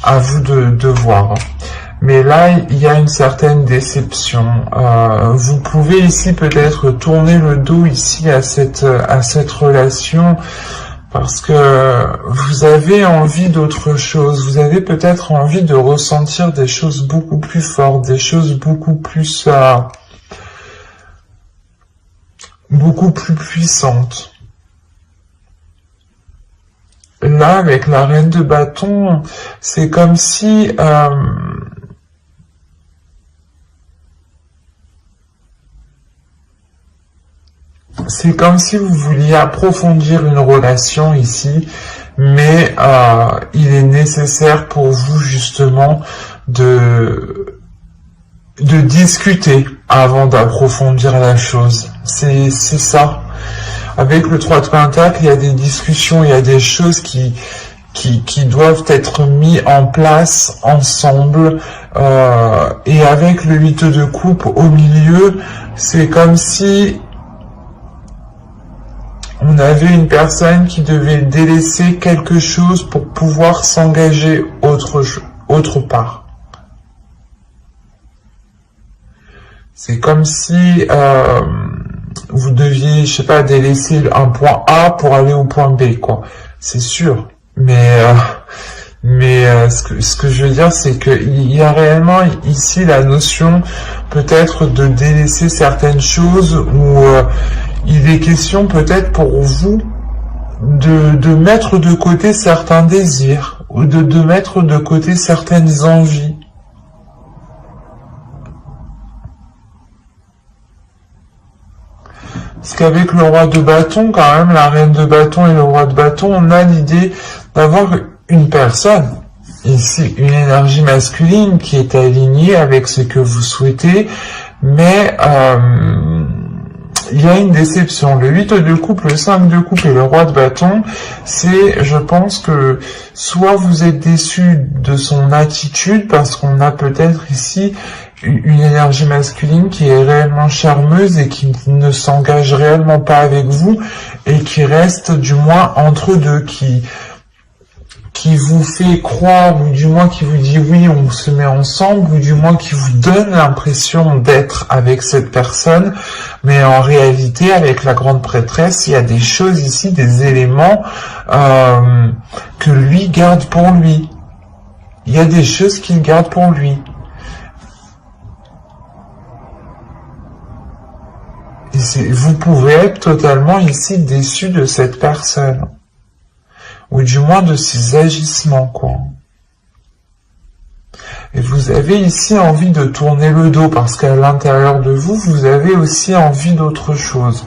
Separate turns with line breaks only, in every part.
à vous de voir. Mais là, il y a une certaine déception. Vous pouvez ici peut-être tourner le dos ici à cette relation parce que vous avez envie d'autre chose. Vous avez peut-être envie de ressentir des choses beaucoup plus fortes, des choses beaucoup plus puissantes. Là, avec la reine de bâton, c'est comme si vous vouliez approfondir une relation ici, mais il est nécessaire pour vous justement de discuter avant d'approfondir la chose. C'est ça. Avec le 3 de Pentacle, il y a des discussions, il y a des choses qui doivent être mises en place ensemble. Et avec le 8 de coupe au milieu, c'est comme si on avait une personne qui devait délaisser quelque chose pour pouvoir s'engager autre part. C'est comme si vous deviez, je sais pas, délaisser un point A pour aller au point B, quoi. C'est sûr. Mais ce que je veux dire, c'est qu'il y a réellement ici la notion peut-être de délaisser certaines choses ou il est question peut-être pour vous de mettre de côté certains désirs ou de mettre de côté certaines envies. Parce qu'avec le roi de bâton, quand même, la reine de bâton et le roi de bâton, on a l'idée d'avoir une personne, ici, une énergie masculine qui est alignée avec ce que vous souhaitez, mais il y a une déception. Le 8 de coupe, le 5 de coupe et le roi de bâton, c'est, je pense que, soit vous êtes déçu de son attitude, parce qu'on a peut-être ici une énergie masculine qui est réellement charmeuse et qui ne s'engage réellement pas avec vous et qui reste du moins entre deux, qui vous fait croire ou du moins qui vous dit oui on se met ensemble ou du moins qui vous donne l'impression d'être avec cette personne, mais en réalité avec la grande prêtresse il y a des choses ici, des éléments que lui garde pour lui. Il y a des choses qu'il garde pour lui. Vous pouvez être totalement ici déçu de cette personne. Ou du moins de ses agissements, quoi. Et vous avez ici envie de tourner le dos, parce qu'à l'intérieur de vous, vous avez aussi envie d'autre chose.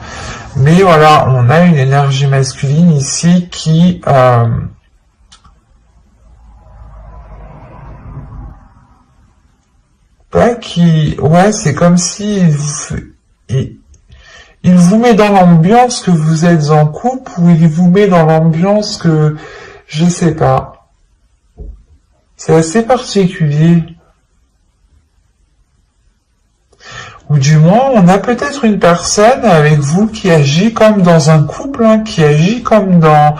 Mais voilà, on a une énergie masculine ici qui... ouais, c'est comme si... Il vous met dans l'ambiance que vous êtes en couple ou il vous met dans l'ambiance que... Je sais pas. C'est assez particulier. Ou du moins, on a peut-être une personne avec vous qui agit comme dans un couple, hein, qui agit comme dans...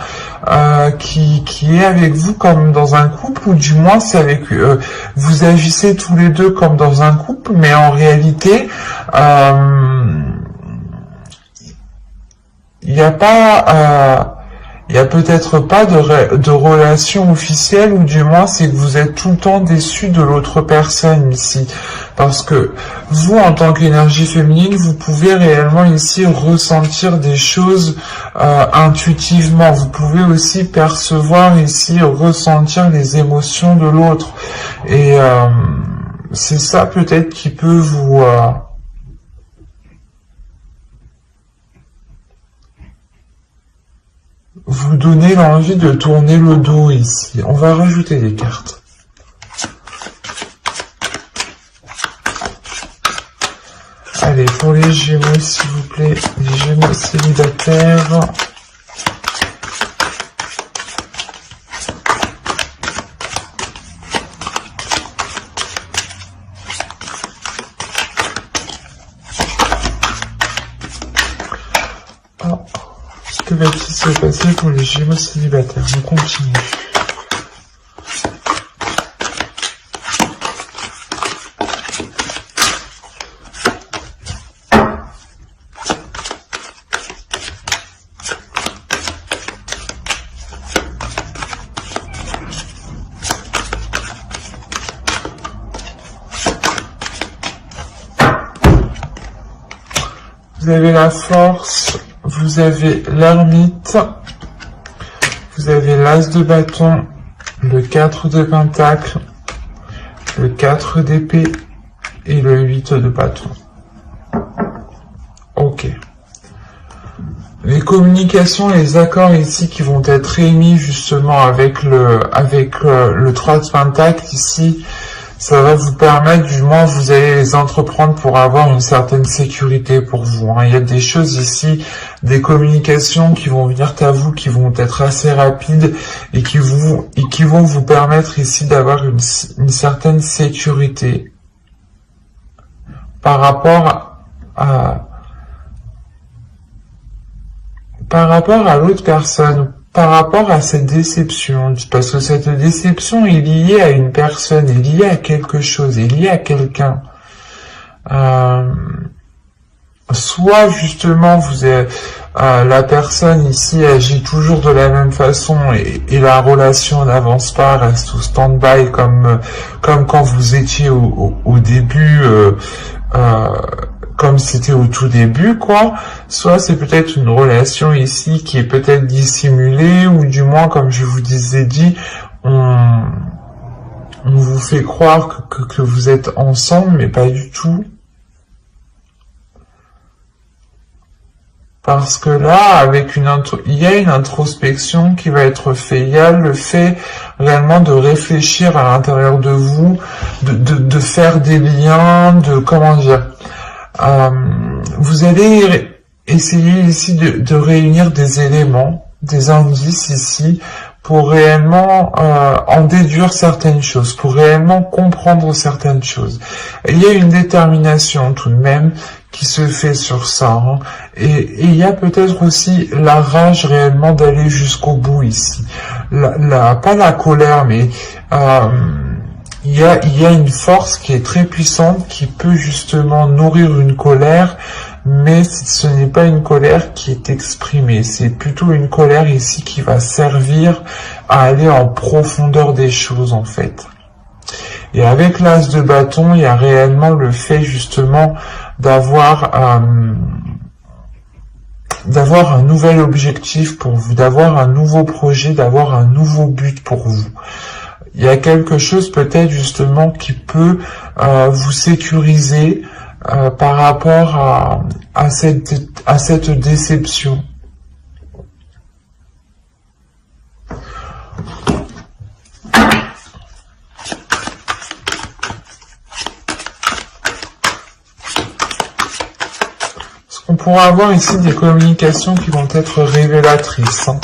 qui est avec vous comme dans un couple, ou du moins c'est avec... vous agissez tous les deux comme dans un couple, mais en réalité... il n'y a pas... il n'y a peut-être pas de relation officielle, ou du moins c'est que vous êtes tout le temps déçu de l'autre personne ici. Parce que vous, en tant qu'énergie féminine, vous pouvez réellement ici ressentir des choses intuitivement. Vous pouvez aussi percevoir ici, ressentir les émotions de l'autre. Et c'est ça peut-être qui peut vous donner l'envie de tourner le dos ici. On va rajouter des cartes. Allez, pour les Gémeaux, s'il vous plaît, les Gémeaux célibataires. Que va-t-il se passer pour les Gémeaux célibataires? On continue. vous avez la force, vous avez l'ermite, vous avez l'as de bâton, le 4 de pentacle, le 4 d'épée et le 8 de bâton. Ok. Les communications, les accords ici qui vont être émis justement avec le 3 de pentacle ici, ça va vous permettre, du moins vous allez les entreprendre pour avoir une certaine sécurité pour vous. Il y a des choses ici, des communications qui vont venir à vous, qui vont être assez rapides et qui vont vous permettre ici d'avoir une certaine sécurité par rapport à l'autre personne, par rapport à cette déception, parce que cette déception est liée à une personne, est liée à quelque chose, est liée à quelqu'un. Soit justement la personne ici agit toujours de la même façon et la relation n'avance pas, reste au stand-by comme quand vous étiez au début, comme c'était au tout début, quoi. Soit c'est peut-être une relation ici qui est peut-être dissimulée, ou du moins, comme je vous disais dit, on vous fait croire que vous êtes ensemble, mais pas du tout. Parce que là, il y a une introspection qui va être faite. Il y a le fait réellement de réfléchir à l'intérieur de vous, de faire des liens, comment dire. Vous allez essayer ici de réunir des éléments, des indices ici, pour réellement en déduire certaines choses, pour réellement comprendre certaines choses. Et il y a une détermination tout de même qui se fait sur ça. Hein. Et il y a peut-être aussi la rage réellement d'aller jusqu'au bout ici. Pas la colère, mais il y a une force qui est très puissante qui peut justement nourrir une colère, mais ce n'est pas une colère qui est exprimée, c'est plutôt une colère ici qui va servir à aller en profondeur des choses en fait. Et avec l'as de bâton, il y a réellement le fait justement d'avoir un nouvel objectif pour vous, d'avoir un nouveau projet, d'avoir un nouveau but pour vous. Il y a quelque chose peut-être justement qui peut vous sécuriser par rapport à cette déception. Parce qu'on pourra avoir ici des communications qui vont être révélatrices. Hein.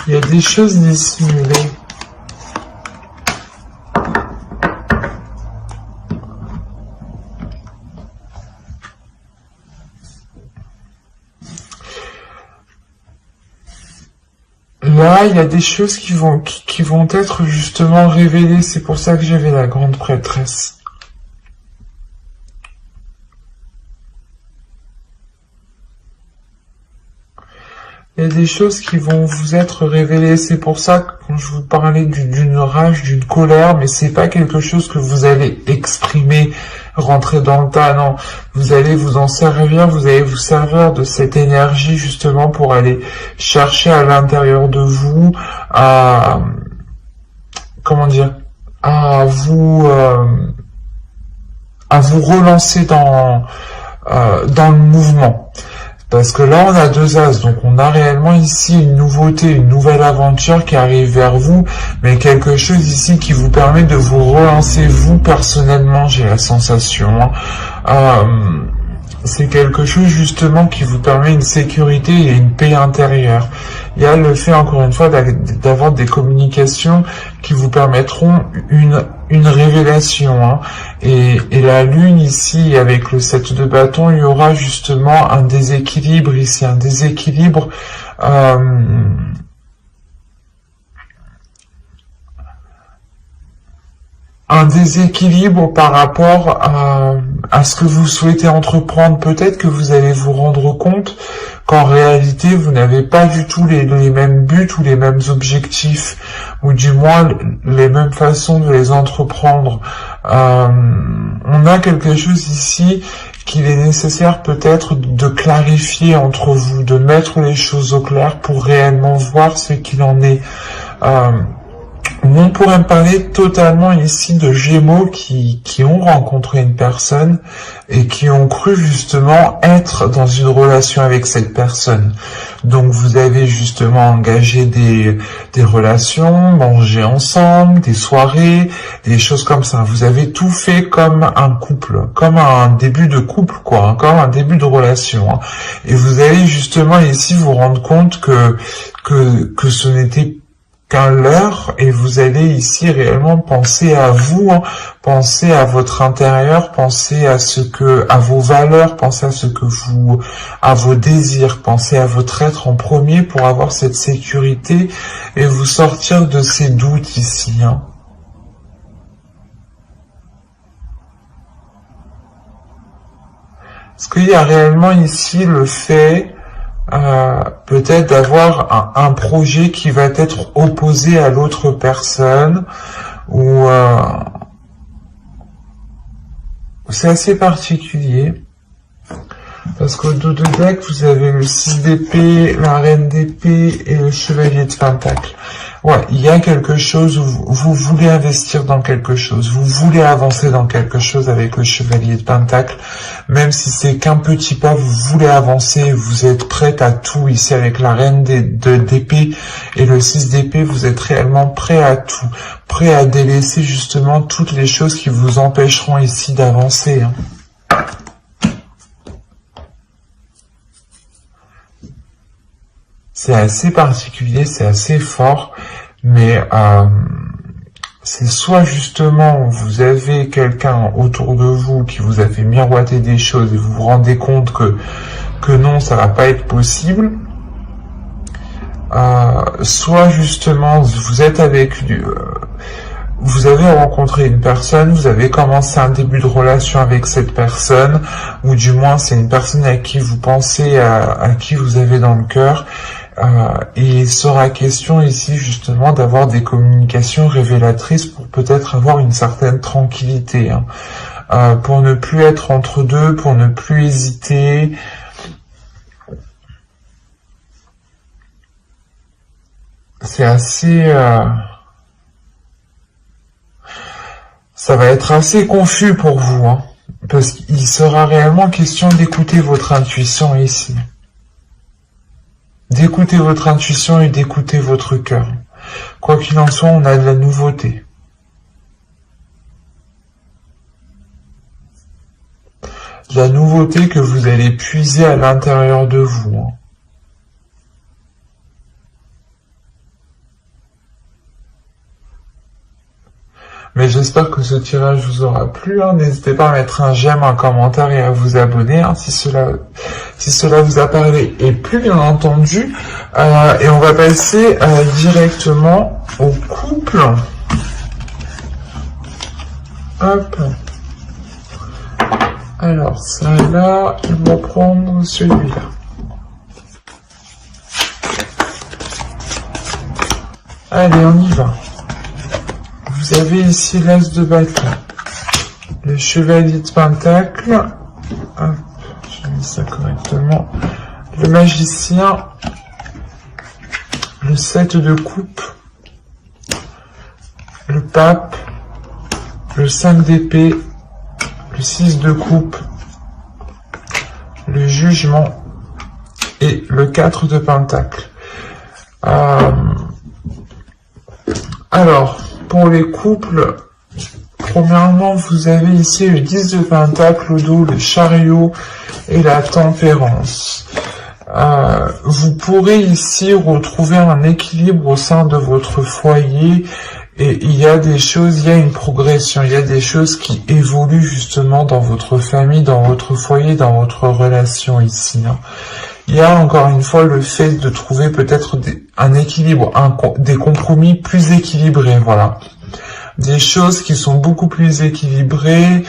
Il y a des choses dissimulées. Là, il y a des choses qui vont être justement révélées. C'est pour ça que j'avais la grande prêtresse. Il y a des choses qui vont vous être révélées. C'est pour ça que quand je vous parlais d'une rage, d'une colère, mais c'est pas quelque chose que vous allez exprimer, rentrer dans le tas, non. Vous allez vous en servir, vous allez vous servir de cette énergie justement pour aller chercher à l'intérieur de vous à, comment dire, à vous relancer dans le mouvement. Parce que là, on a deux as, donc on a réellement ici une nouveauté, une nouvelle aventure qui arrive vers vous, mais quelque chose ici qui vous permet de vous relancer, vous, personnellement, j'ai la sensation. C'est quelque chose, justement, qui vous permet une sécurité et une paix intérieure. Il y a le fait, encore une fois, d'avoir des communications qui vous permettront une révélation, hein. Et la lune ici, avec le 7 de bâton, il y aura justement un déséquilibre ici, un déséquilibre par rapport à ce que vous souhaitez entreprendre. Peut-être que vous allez vous rendre compte qu'en réalité, vous n'avez pas du tout les mêmes buts ou les mêmes objectifs, ou du moins les mêmes façons de les entreprendre. On a quelque chose ici qu'il est nécessaire peut-être de clarifier entre vous, de mettre les choses au clair pour réellement voir ce qu'il en est. On pourrait me parler totalement ici de Gémeaux qui ont rencontré une personne et qui ont cru justement être dans une relation avec cette personne. Donc vous avez justement engagé des relations, mangé ensemble, des soirées, des choses comme ça. Vous avez tout fait comme un couple, comme un début de couple, quoi, hein, comme un début de relation. Hein. Et vous allez justement ici vous rendre compte que ce n'était qu'un leurre, et vous allez ici réellement penser à vous, hein, penser à votre intérieur, penser à vos valeurs, penser à vos désirs, penser à votre être en premier pour avoir cette sécurité et vous sortir de ces doutes ici, hein. Est-ce qu'il y a réellement ici le fait peut-être d'avoir un projet qui va être opposé à l'autre personne, ou c'est assez particulier, parce qu'au dos de deck, vous avez le 6 d'épée, la reine d'épée et le chevalier de pentacle. Ouais, il y a quelque chose où vous voulez investir dans quelque chose, vous voulez avancer dans quelque chose avec le chevalier de pentacle, même si c'est qu'un petit pas, vous voulez avancer, vous êtes prête à tout ici avec la reine d'épée et le 6 d'épée, vous êtes réellement prêt à tout, prêt à délaisser justement toutes les choses qui vous empêcheront ici d'avancer, hein. C'est assez particulier, c'est assez fort, mais c'est soit justement vous avez quelqu'un autour de vous qui vous a fait miroiter des choses et vous vous rendez compte que non, ça va pas être possible, soit justement vous êtes avec vous avez rencontré une personne, vous avez commencé un début de relation avec cette personne, ou du moins c'est une personne à qui vous pensez, à qui vous avez dans le cœur, et il sera question ici justement d'avoir des communications révélatrices pour peut-être avoir une certaine tranquillité, hein, pour ne plus être entre deux, pour ne plus hésiter. C'est assez... ça va être assez confus pour vous, hein, parce qu'il sera réellement question d'écouter votre intuition ici. D'écouter votre intuition et d'écouter votre cœur. Quoi qu'il en soit, on a de la nouveauté. De la nouveauté que vous allez puiser à l'intérieur de vous, hein. Mais j'espère que ce tirage vous aura plu, hein. N'hésitez pas à mettre un j'aime, un commentaire et à vous abonner, hein, si cela vous a parlé et plu, bien entendu. Et on va passer directement au couple. Hop. Alors, ça là, on va prendre celui-là. Allez, on y va. Vous avez ici l'as de bâton, le chevalier de pentacle, hop, j'ai mis ça correctement, le magicien, le 7 de coupe, le pape, le 5 d'épée, le 6 de coupe, le jugement et le 4 de pentacle. Alors, pour les couples, premièrement, vous avez ici le 10 de pentacle au dos, le chariot et la tempérance. Vous pourrez ici retrouver un équilibre au sein de votre foyer Et il y a des choses, il y a une progression, il y a des choses qui évoluent justement dans votre famille, dans votre foyer, dans votre relation ici. Hein. Il y a encore une fois le fait de trouver peut-être un équilibre, des compromis plus équilibrés, voilà. Des choses qui sont beaucoup plus équilibrées,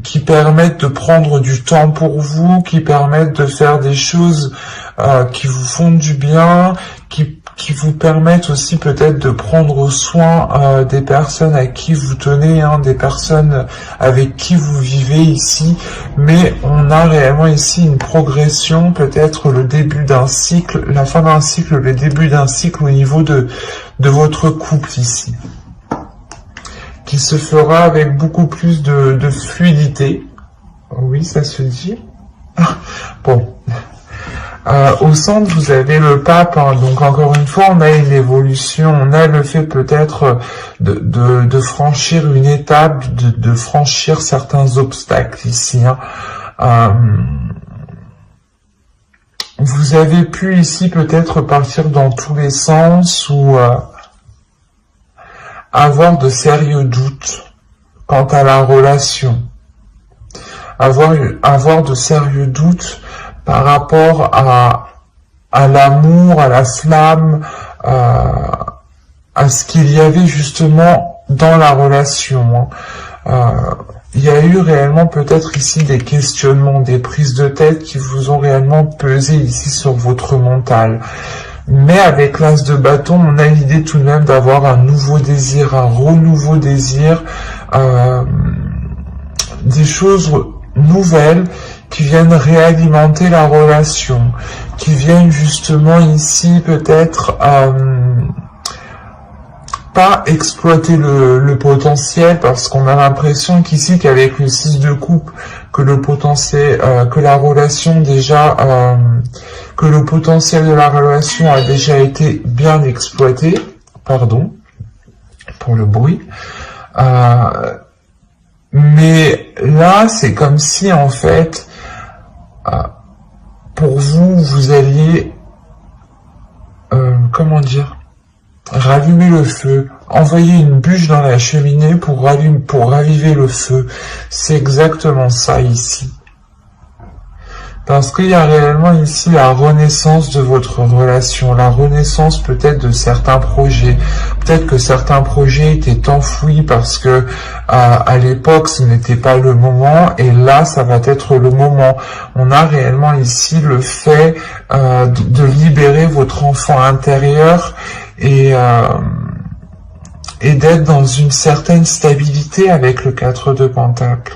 qui permettent de prendre du temps pour vous, qui permettent de faire des choses qui vous font du bien, qui vous permettent aussi peut-être de prendre soin des personnes à qui vous tenez, hein, des personnes avec qui vous vivez ici. Mais on a réellement ici une progression, peut-être le début d'un cycle, la fin d'un cycle, le début d'un cycle au niveau de votre couple ici, qui se fera avec beaucoup plus de fluidité. Oui, ça se dit. Bon. Au centre, vous avez le pape, hein, donc encore une fois, on a une évolution, on a le fait peut-être de franchir une étape, de franchir certains obstacles ici. Hein. Vous avez pu ici peut-être partir dans tous les sens ou avoir de sérieux doutes quant à la relation, avoir de sérieux doutes par rapport à l'amour, à la flamme, à ce qu'il y avait justement dans la relation. Il y a eu réellement peut-être ici des questionnements, des prises de tête qui vous ont réellement pesé ici sur votre mental. Mais avec l'as de bâton, on a l'idée tout de même d'avoir un nouveau désir, un renouveau désir, des choses nouvelles qui viennent réalimenter la relation, qui viennent justement ici peut-être pas exploiter le potentiel, parce qu'on a l'impression qu'ici qu'avec le 6 de coupe, que le potentiel, que la relation déjà, que le potentiel de la relation a déjà été bien exploité, pardon pour le bruit, mais là c'est comme si en fait pour vous, vous alliez, comment dire, rallumer le feu, envoyer une bûche dans la cheminée pour raviver le feu. C'est exactement ça ici. Parce qu'il y a réellement ici la renaissance de votre relation, la renaissance peut-être de certains projets. Peut-être que certains projets étaient enfouis parce que à l'époque ce n'était pas le moment, et là ça va être le moment. On a réellement ici le fait de libérer votre enfant intérieur et d'être dans une certaine stabilité avec le 4 de Pentacles.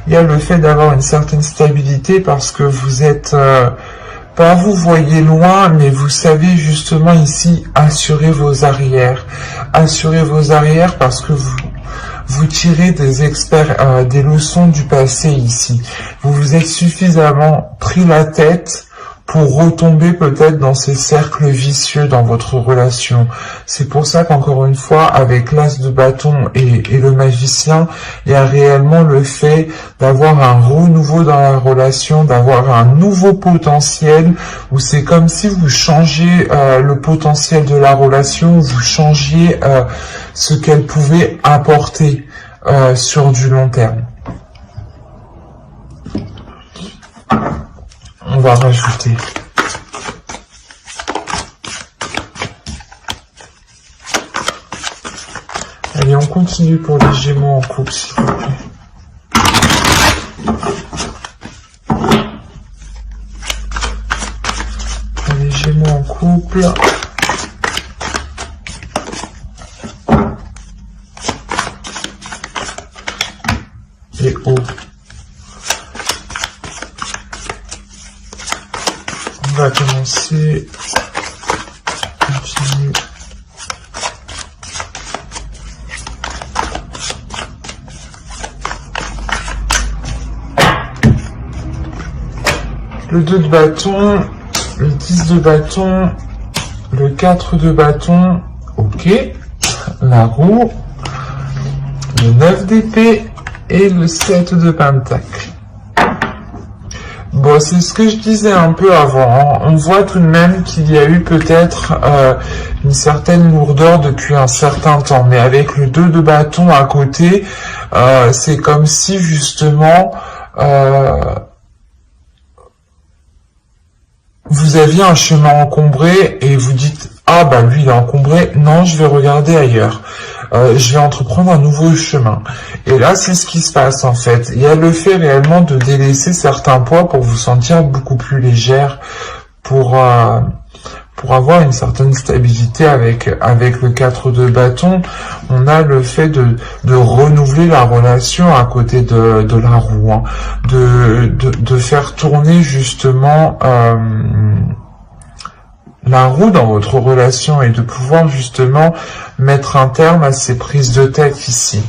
Il y a le fait d'avoir une certaine stabilité parce que vous êtes, pas vous voyez loin, mais vous savez justement ici assurer vos arrières. Assurer vos arrières parce que vous tirez des leçons du passé ici. Vous vous êtes suffisamment pris la tête pour retomber peut-être dans ces cercles vicieux dans votre relation. C'est pour ça qu'encore une fois, avec l'as de bâton et le magicien, il y a réellement le fait d'avoir un renouveau dans la relation, d'avoir un nouveau potentiel, où c'est comme si vous changiez le potentiel de la relation, vous changiez ce qu'elle pouvait apporter sur du long terme. On va rajouter. Allez, on continue pour les Gémeaux en couple, s'il vous plaît. Les Gémeaux en couple. Les hauts. On va commencer. Continue. Le 2 de bâton, le 10 de bâton, le 4 de bâton, ok, la roue, le 9 d'épée et le 7 de pentacle. Bon, c'est ce que je disais un peu avant, hein. On voit tout de même qu'il y a eu peut-être une certaine lourdeur depuis un certain temps. Mais avec le 2 de bâton à côté, c'est comme si justement vous aviez un chemin encombré et vous dites « Ah bah lui il est encombré, non je vais regarder ailleurs, je vais entreprendre un nouveau chemin ». Et là c'est ce qui se passe en fait. Il y a le fait réellement de délaisser certains poids pour vous sentir beaucoup plus légère, pour avoir une certaine stabilité avec le 4 de bâton. On a le fait de renouveler la relation à côté de la roue, hein, de faire tourner justement la roue dans votre relation et de pouvoir justement mettre un terme à ces prises de tête ici.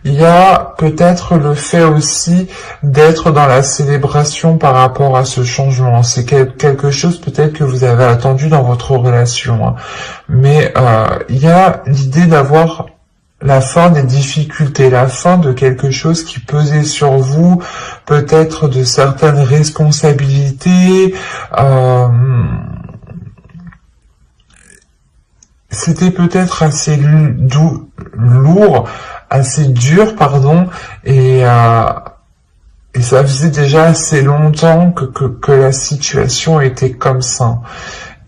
Il y a peut-être le fait aussi d'être dans la célébration par rapport à ce changement. C'est quelque chose peut-être que vous avez attendu dans votre relation, hein. Mais il y a l'idée d'avoir la fin des difficultés, la fin de quelque chose qui pesait sur vous, peut-être de certaines responsabilités. C'était peut-être assez lourd, assez dur, pardon, et ça faisait déjà assez longtemps que la situation était comme ça.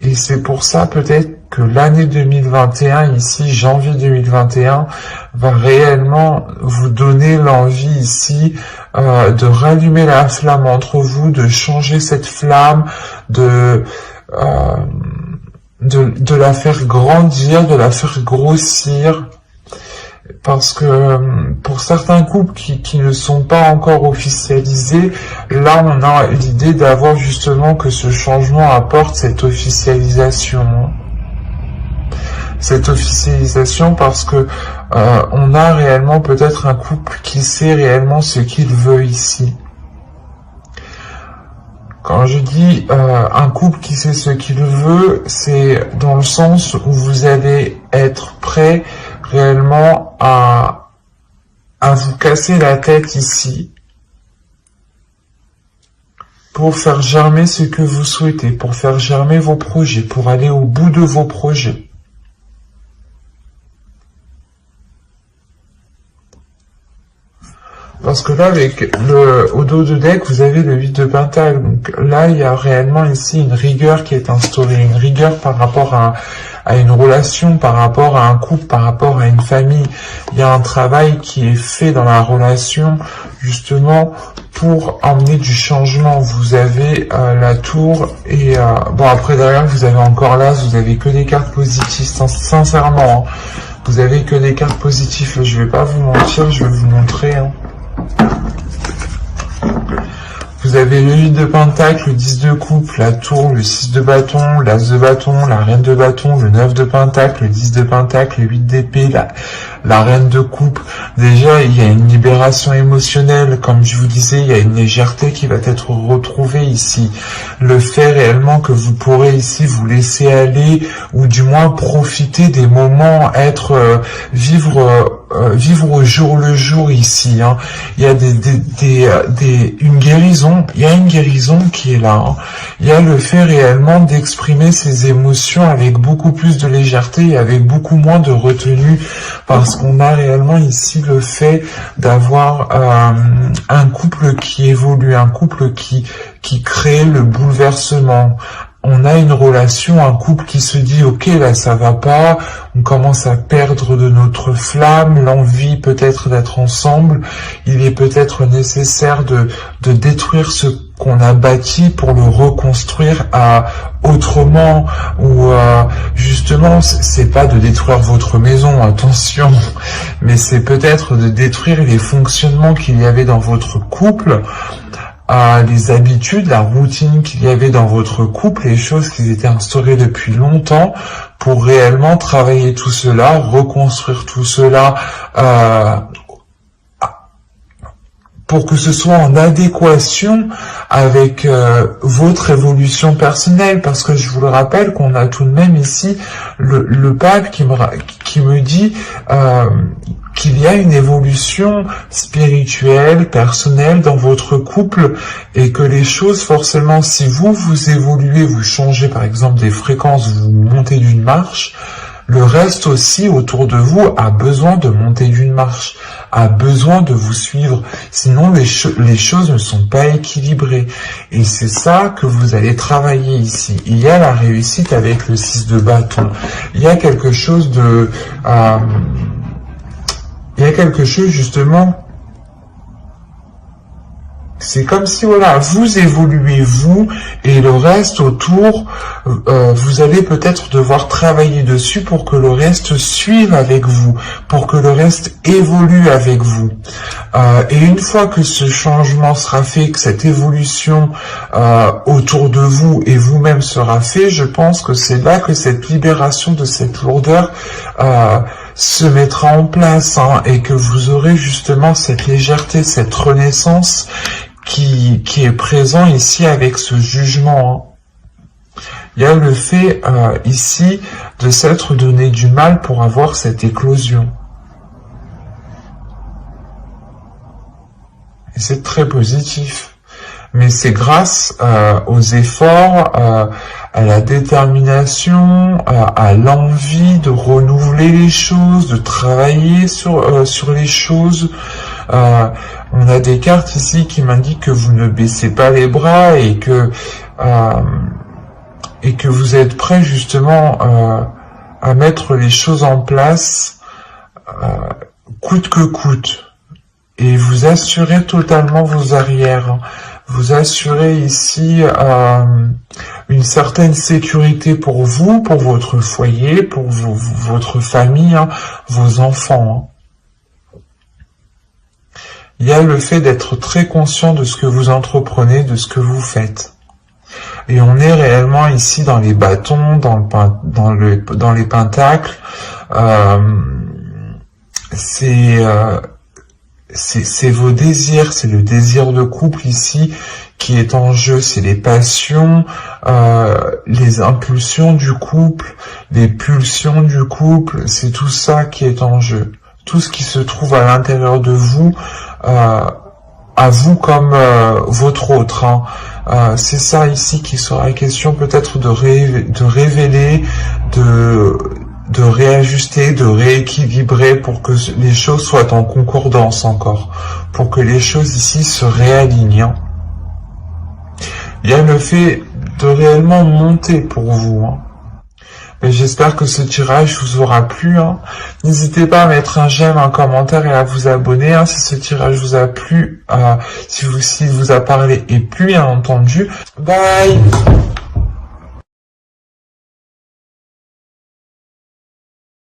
Et c'est pour ça peut-être que l'année 2021, ici, janvier 2021, va réellement vous donner l'envie ici de rallumer la flamme entre vous, de changer cette flamme, de la faire grandir, de la faire grossir. Parce que pour certains couples qui ne sont pas encore officialisés, là on a l'idée d'avoir justement que ce changement apporte cette officialisation. Cette officialisation parce que on a réellement peut-être un couple qui sait réellement ce qu'il veut ici. Quand je dis un couple qui sait ce qu'il veut, c'est dans le sens où vous allez être prêt réellement à vous casser la tête ici pour faire germer ce que vous souhaitez, pour faire germer vos projets, pour aller au bout de vos projets. Parce que là, avec au dos de deck, vous avez le 8 de Pentacle. Donc là, il y a réellement ici une rigueur qui est instaurée. Une rigueur par rapport à une relation, par rapport à un couple, par rapport à une famille. Il y a un travail qui est fait dans la relation, justement, pour emmener du changement. Vous avez la tour et... bon, après, derrière, vous avez encore l'as. Vous avez que des cartes positives, sincèrement. Hein. Vous avez que des cartes positives. Je vais pas vous mentir, je vais vous montrer. Hein. Vous avez le 8 de Pentacle, le 10 de coupe, la tour, le 6 de bâton, l'as de bâton, la reine de bâton, le 9 de Pentacle, le 10 de Pentacle, le 8 d'épée, la reine de coupe. Déjà, il y a une libération émotionnelle. Comme je vous disais, il y a une légèreté qui va être retrouvée ici. Le fait réellement que vous pourrez ici vous laisser aller, ou du moins profiter des moments, vivre au jour le jour ici. Hein. Il y a une guérison. Il y a une guérison qui est là. Hein. Il y a le fait réellement d'exprimer ses émotions avec beaucoup plus de légèreté et avec beaucoup moins de retenue, parce qu'on a réellement ici le fait d'avoir un couple qui évolue, un couple qui crée le bouleversement. On a une relation, un couple qui se dit « Ok, là, ça va pas, on commence à perdre de notre flamme, l'envie peut-être d'être ensemble. Il est peut-être nécessaire de détruire ce qu'on a bâti pour le reconstruire autrement. » Ou justement, c'est pas de détruire votre maison, attention, mais c'est peut-être de détruire les fonctionnements qu'il y avait dans votre couple, les habitudes, la routine qu'il y avait dans votre couple, les choses qui étaient instaurées depuis longtemps, pour réellement travailler tout cela, reconstruire tout cela, pour que ce soit en adéquation avec votre évolution personnelle, parce que je vous le rappelle qu'on a tout de même ici le pape qui me dit qu'il y a une évolution spirituelle, personnelle dans votre couple et que les choses, forcément, si vous évoluez, vous changez par exemple des fréquences, vous montez d'une marche, le reste aussi autour de vous a besoin de monter d'une marche, a besoin de vous suivre, sinon les choses ne sont pas équilibrées. Et c'est ça que vous allez travailler ici. Il y a la réussite avec le 6 de bâton. Il y a quelque chose de... il y a quelque chose justement... C'est comme si, voilà, vous évoluez, vous, et le reste autour, vous allez peut-être devoir travailler dessus pour que le reste suive avec vous, pour que le reste évolue avec vous. Et une fois que ce changement sera fait, que cette évolution autour de vous et vous-même sera fait, je pense que c'est là que cette libération de cette lourdeur se mettra en place, hein, et que vous aurez justement cette légèreté, cette renaissance qui est présent ici avec ce jugement. Hein. Il y a le fait ici de s'être donné du mal pour avoir cette éclosion. Et c'est très positif. Mais c'est grâce aux efforts, à la détermination, à l'envie de renouveler les choses, de travailler sur les choses. On a des cartes ici qui m'indiquent que vous ne baissez pas les bras et que vous êtes prêt justement à mettre les choses en place coûte que coûte. Et vous assurez totalement vos arrières. Vous assurez ici une certaine sécurité pour vous, pour votre foyer, pour votre famille, hein, vos enfants. Hein. Il y a le fait d'être très conscient de ce que vous entreprenez, de ce que vous faites. Et on est réellement ici dans les bâtons, dans les pentacles. C'est vos désirs, c'est le désir de couple ici qui est en jeu, c'est les passions, les impulsions du couple, les pulsions du couple, c'est tout ça qui est en jeu. Tout ce qui se trouve à l'intérieur de vous, à vous comme votre autre. Hein. C'est ça ici qui sera question peut-être de révéler, de réajuster, de rééquilibrer pour que les choses soient en concordance encore, pour que les choses ici se réalignent. Hein. Il y a le fait de réellement monter pour vous. Hein. J'espère que ce tirage vous aura plu. Hein. N'hésitez pas à mettre un j'aime, un commentaire et à vous abonner hein, si ce tirage vous a plu, s'il vous a parlé et plu bien entendu. Bye.